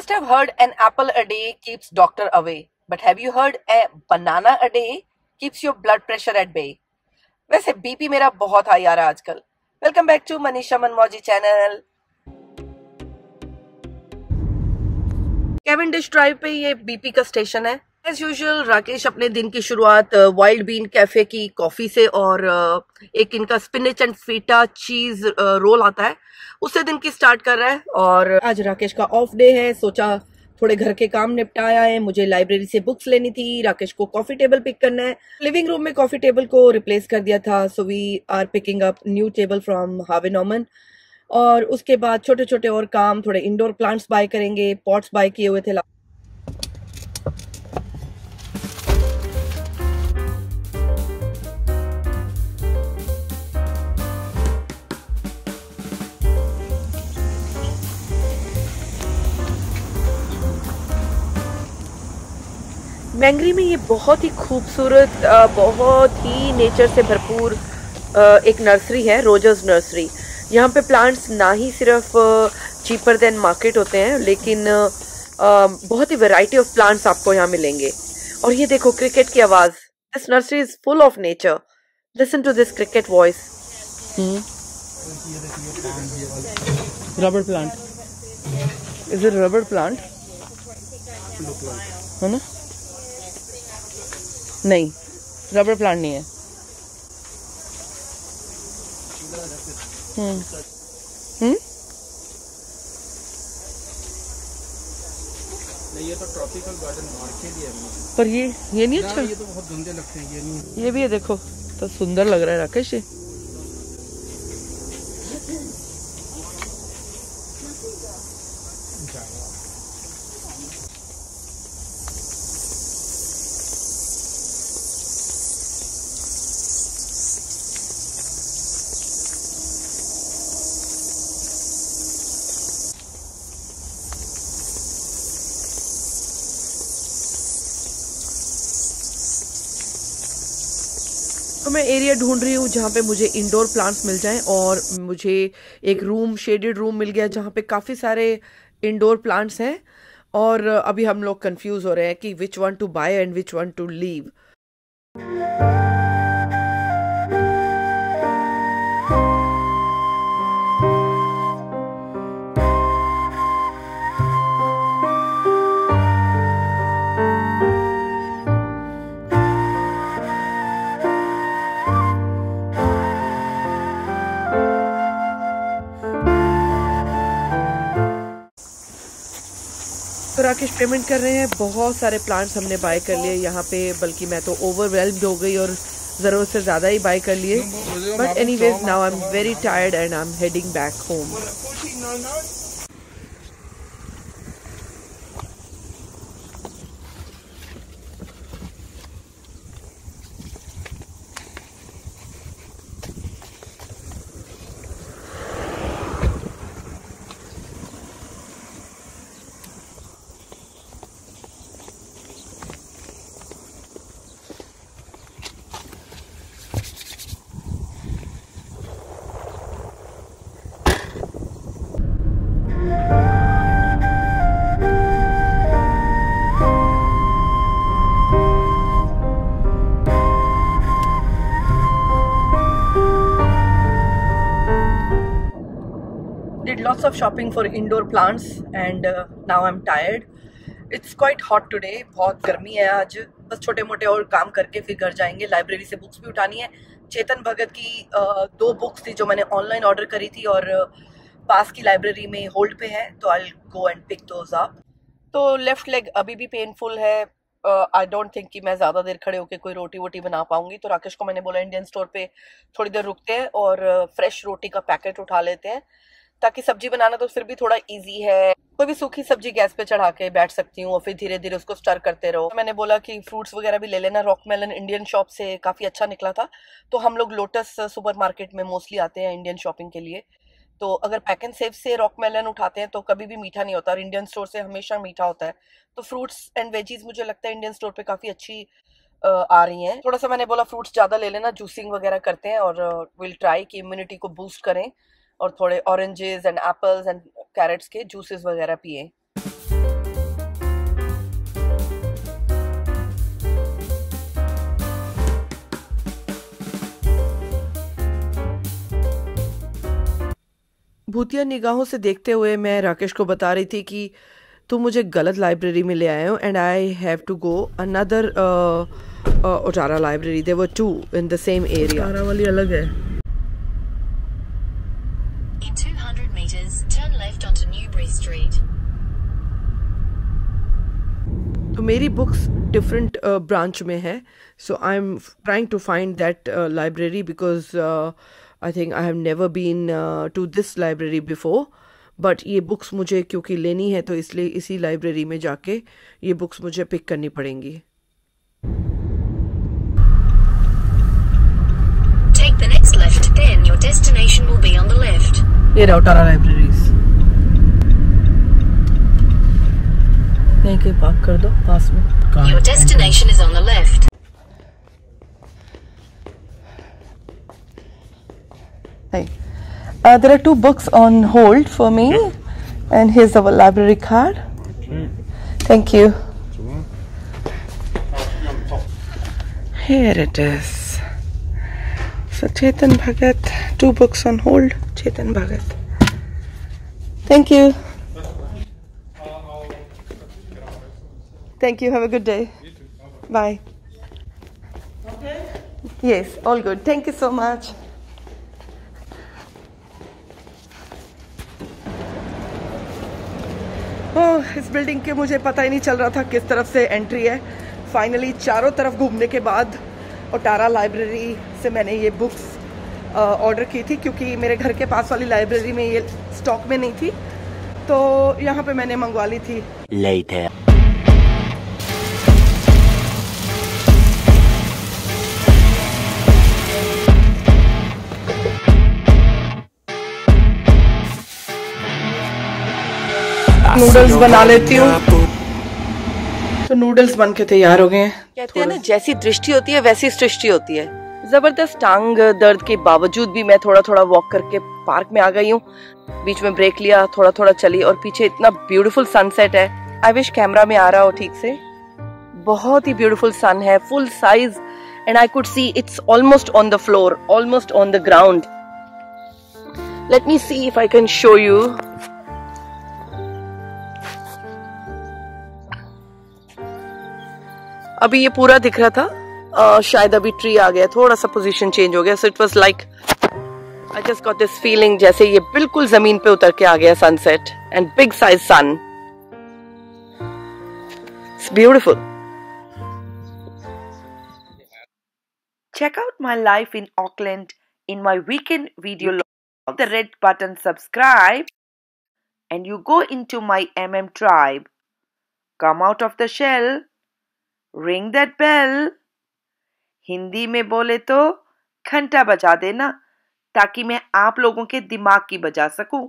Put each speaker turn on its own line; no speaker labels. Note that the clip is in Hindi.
must have heard an apple a day keeps doctor away, but have you heard a banana a day keeps your blood pressure at bay? वैसे बीपी मेरा बहुत हाई आ रहा है आजकल। Welcome back to Manisha Manmauji channel. Cavendish drive पे ये बीपी का स्टेशन है। एज यूजुअल राकेश अपने दिन की शुरुआत वाइल्ड बीन कैफे की कॉफी से और एक इनका स्पिनिच एंड फीटा चीज रोल आता है, उससे दिन की स्टार्ट कर रहा है। और आज राकेश का ऑफ डे है, सोचा थोड़े घर के काम निपटाया है। मुझे लाइब्रेरी से बुक्स लेनी थी, राकेश को कॉफी टेबल पिक करना है। लिविंग रूम में कॉफी टेबल को रिप्लेस कर दिया था, so we are picking up new table from Harvey Norman. और उसके बाद छोटे छोटे और काम, थोड़े इंडोर प्लांट्स बाय करेंगे, पॉट्स बाय किए हुए थे। मैंगरी में ये बहुत ही खूबसूरत, बहुत ही नेचर से भरपूर एक नर्सरी है, रोजर्स नर्सरी। यहाँ पे प्लांट्स ना ही सिर्फ चीपर देन मार्केट होते हैं, लेकिन बहुत ही वैरायटी ऑफ प्लांट्स आपको यहाँ मिलेंगे। और ये देखो क्रिकेट की आवाज। This nursery is full of nature. Listen to this cricket voice.
Rubber plant, is it rubber plant है ना? नहीं, रबर प्लांट नहीं है।
नहीं, ये तो ट्रॉपिकल गार्डन मार्केट ही है।
पर ये नहीं अच्छा।
ये तो बहुत गंदे लगते हैं। ये नहीं,
ये भी है, देखो तो सुंदर लग रहा है राकेश। ये तो मैं एरिया ढूंढ रही हूँ जहाँ पे मुझे इंडोर प्लांट्स मिल जाएं, और मुझे एक रूम, शेडेड रूम मिल गया जहाँ पे काफ़ी सारे इंडोर प्लांट्स हैं। और अभी हम लोग कंफ्यूज हो रहे हैं कि which one to buy and which one to leave. तो राकेश पेमेंट कर रहे हैं। बहुत सारे प्लांट्स हमने बाय कर लिए यहाँ पे, बल्कि मैं तो ओवरवेल्म्ड हो गई और ज़रूरत से ज़्यादा ही बाय कर लिए। But anyways now I am very tired and I am heading back home. Lots of shopping for indoor plants and now I'm tired. It's quite hot today. बहुत गर्मी है आज। बस छोटे मोटे और काम करके फिर घर जाएंगे। लाइब्रेरी से बुक्स भी उठानी है। चेतन भगत की 2 बुक्स थी जो मैंने ऑनलाइन ऑर्डर करी थी और पास की लाइब्रेरी में होल्ड पे है, तो I go and pick those up. तो लेफ्ट लेग अभी भी पेनफुल है। आई डोंट थिंक कि मैं ज़्यादा देर खड़े होकर कोई रोटी वोटी बना पाऊंगी, तो राकेश को मैंने बोला इंडियन स्टोर पे थोड़ी देर रुकते हैं और फ्रेश रोटी का पैकेट उठा लेते हैं, ताकि सब्जी बनाना तो फिर भी थोड़ा इजी है। कोई भी सूखी सब्जी गैस पे चढ़ा के बैठ सकती हूँ और फिर धीरे धीरे उसको स्टर करते रहो। तो मैंने बोला कि फ्रूट्स वगैरह भी ले लेना। रॉकमेलन इंडियन शॉप से काफ़ी अच्छा निकला था, तो हम लोग लोटस सुपरमार्केट में मोस्टली आते हैं इंडियन शॉपिंग के लिए। तो अगर पैक एंड सेव से रॉकमेलन उठाते हैं तो कभी भी मीठा नहीं होता, और इंडियन स्टोर से हमेशा मीठा होता है। तो फ्रूट्स एंड वेजीज मुझे लगता है इंडियन स्टोर पे काफ़ी अच्छी आ रही हैं। थोड़ा सा मैंने बोला फ्रूट्स ज़्यादा ले लेना, जूसिंग वगैरह करते हैं और विल ट्राई कि इम्यूनिटी को बूस्ट करें और थोड़े oranges and apples and carrots के जूसेस वगैरह पिए। भूतिया निगाहों से देखते हुए मैं राकेश को बता रही थी कि तुम मुझे गलत लाइब्रेरी में ले आए हो and I have to go another Otara library. There were two in the same area. Otara वाली अलग है.
In 200 meters, turn left onto Newbury Street.
तो मेरी बुक्स डिफरेंट ब्रांच में है. So I am trying to find that library because I think I have never been to this library before. But ये बुक्स मुझे क्योंकि लेनी है तो इसलिए इसी लाइब्रेरी में जाके ये बुक्स मुझे पिक करनी पड़ेंगी.
Take the next left, then your destination will be on the left.
ये ओटारा लाइब्रेरीज. नहीं कहीं पार्क कर दो पास में.
Your destination is on the left.
Hey. There are 2 books on hold for me, and here's our library card. Thank you. Here it is. So Chetan Bhagat, 2 books on hold. Chetan Bhagat. Thank you. Thank you. Have a good day. Bye. Okay. Yes, all good. Thank you so much. इस बिल्डिंग के मुझे पता ही नहीं चल रहा था किस तरफ से एंट्री है. फाइनली चारों तरफ घूमने के बाद ओटारा लाइब्रेरी से मैंने ये बुक्स ऑर्डर की थी क्योंकि मेरे घर के पास वाली लाइब्रेरी में ये स्टॉक में नहीं थी, तो यहाँ पे मैंने मंगवा ली थी.
Later.
नूडल्स बना लेती हूँ. तो नूडल्स बन के तैयार हो गए हैं. कहते हैं ना जैसी दृष्टि होती है वैसी सृष्टि होती है. जबरदस्त टांग दर्द के बावजूद भी मैं थोड़ा थोड़ा वॉक करके पार्क में आ गई हूँ. बीच में ब्रेक लिया, थोड़ा थोड़ा चली और पीछे इतना ब्यूटीफुल सनसेट है. आई विश कैमरा में आ रहा हो ठीक से. बहुत ही ब्यूटीफुल सन है, full size, and I could see it's almost on the floor, almost on the ground. Let me see if I can show you. अभी ये पूरा दिख रहा था, शायद अभी ट्री आ गया, थोड़ा सा पोजीशन चेंज हो गया. So it was like I just got this feeling जैसे ये बिल्कुल जमीन पे उतर के आ गया sunset and big size sun. It's beautiful.
Check out my life in Auckland in my weekend video log. The red button subscribe and you go into my tribe. Come out of the shell. Ring that bell. Hindi में बोले तो घंटा बजा देना ताकि मैं आप लोगों के दिमाग की बजा सकूं.